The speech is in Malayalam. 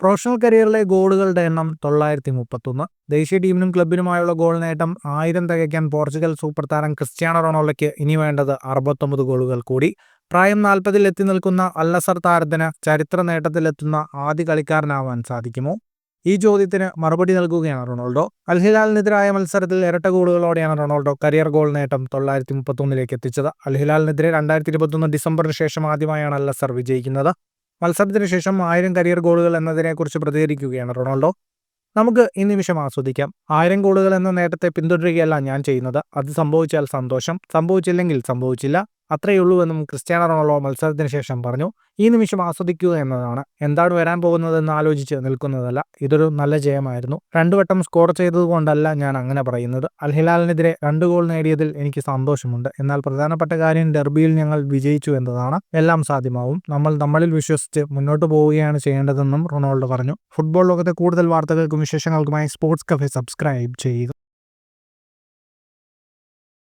പ്രൊഫഷണൽ കരിയറിലെ ഗോളുകളുടെ എണ്ണം 931. ദേശീയ ടീമിനും ക്ലബിനുമായുള്ള ഗോൾ നേട്ടം 1000 തികയ്ക്കാൻ പോർച്ചുഗൽ സൂപ്പർ താരം ക്രിസ്ത്യാനോ റൊണാൾഡോയ്ക്ക് ഇനി വേണ്ടത് 69 ഗോളുകൾ കൂടി. പ്രായം 40-ൽ എത്തി നിൽക്കുന്ന അൽ നസർ താരത്തിന് ചരിത്ര നേട്ടത്തിലെത്തുന്ന ആദ്യ കളിക്കാരനാവാൻ സാധിക്കുമോ? ഈ ചോദ്യത്തിന് മറുപടി നൽകുകയാണ് റൊണാൾഡോ. അൽ ഹിലാലിനെതിരായ മത്സരത്തിൽ ഇരട്ട ഗോളുകളോടെയാണ് റൊണാൾഡോ കരിയർ ഗോൾ നേട്ടം 931ലേക്ക് എത്തിച്ചത്. അൽ ഹിലാലിനെതിരെ 2021 ഡിസംബറിന് ശേഷം ആദ്യമായാണ് അൽ നസർ വിജയിക്കുന്നത്. മത്സരത്തിന് ശേഷം 1000 കരിയർ ഗോളുകൾ എന്നതിനെക്കുറിച്ച് പ്രതികരിക്കുകയാണ് റൊണാൾഡോ. നമുക്ക് ഈ നിമിഷം ആസ്വദിക്കാം. 1000 ഗോളുകൾ എന്ന നേട്ടത്തെ പിന്തുടരുകയല്ല ഞാൻ ചെയ്യുന്നത്. അത് സംഭവിച്ചാൽ സന്തോഷം, സംഭവിച്ചില്ലെങ്കിൽ സംഭവിച്ചില്ല, അത്രയുള്ളൂവെന്നും ക്രിസ്ത്യാനോ റൊണാൾഡോ മത്സരത്തിന് ശേഷം പറഞ്ഞു. ഈ നിമിഷം ആസ്വദിക്കുക എന്നതാണ്. എന്താണ് വരാൻ പോകുന്നതെന്ന് ആലോചിച്ച് നിൽക്കുന്നതല്ല. ഇതൊരു നല്ല ജയമായിരുന്നു. 2 വട്ടം സ്കോർ ചെയ്തതുകൊണ്ടല്ല ഞാൻ അങ്ങനെ പറയുന്നത്. അൽ ഹിലാലിനെതിരെ 2 ഗോൾ നേടിയതിൽ എനിക്ക് സന്തോഷമുണ്ട്. എന്നാൽ പ്രധാനപ്പെട്ട കാര്യം ഡെർബിയിൽ ഞങ്ങൾ വിജയിച്ചു എന്നതാണ്. എല്ലാം സാധ്യമാവും. നമ്മൾ നമ്മളിൽ വിശ്വസിച്ച് മുന്നോട്ട് പോവുകയാണ് ചെയ്യേണ്ടതെന്നും റൊണാൾഡോ പറഞ്ഞു. ഫുട്ബോൾ ലോകത്തെ കൂടുതൽ വാർത്തകൾക്കും വിശേഷങ്ങൾക്കുമായി സ്പോർട്സ് കഫേ സബ്സ്ക്രൈബ് ചെയ്യുക.